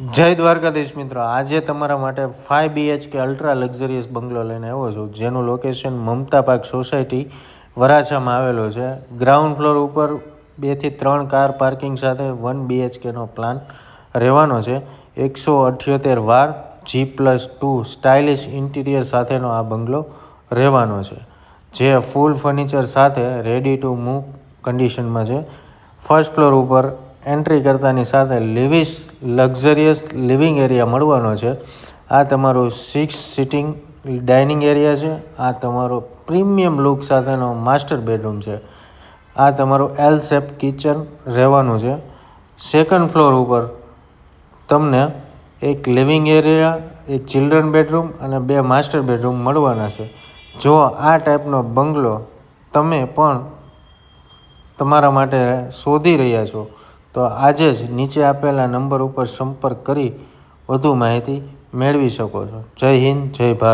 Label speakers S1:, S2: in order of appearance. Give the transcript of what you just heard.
S1: જય દ્વારકાધીશ મિત્રો, આજે તમારા માટે 5 BHK અલ્ટ્રા લક્ઝરિયસ બંગલો લઈને આવ્યો છું, જેનું લોકેશન મમતા પાર્ક સોસાયટી વરાછામાં આવેલો છે. ગ્રાઉન્ડ ફ્લોર ઉપર 2 થી 3 કાર પાર્કિંગ સાથે 1 BHKનો પ્લાન રહેવાનો છે. 178 વાર G+2 સ્ટાઇલિશ ઇન્ટિરિયર સાથેનો આ બંગલો રહેવાનો છે, જે ફૂલ ફર્નિચર સાથે રેડી ટુ મૂવ કન્ડિશનમાં છે. ફર્સ્ટ ફ્લોર ઉપર એન્ટ્રી કરતાની સાથે લેવિશ લક્ઝરિયસ લિવિંગ એરિયા મળવાનો છે. આ તમારું 6 સિટિંગ ડાઇનિંગ એરિયા છે. આ તમારો પ્રીમિયમ લુક સાથેનો માસ્ટર બેડરૂમ છે. આ તમારું એલ શેપ કિચન રહેવાનું છે. સેકન્ડ ફ્લોર ઉપર તમને એક લિવિંગ એરિયા, એક ચિલ્ડ્રન બેડરૂમ અને 2 માસ્ટર બેડરૂમ મળવાના છે. જો આ ટાઈપનો બંગલો તમે પણ તમારા માટે શોધી રહ્યા છો તો આજે જ નીચે આપેલા નંબર ઉપર સંપર્ક કરી વધુ માહિતી મેળવી શકો છો. જય હિન્દ, જય ભારત.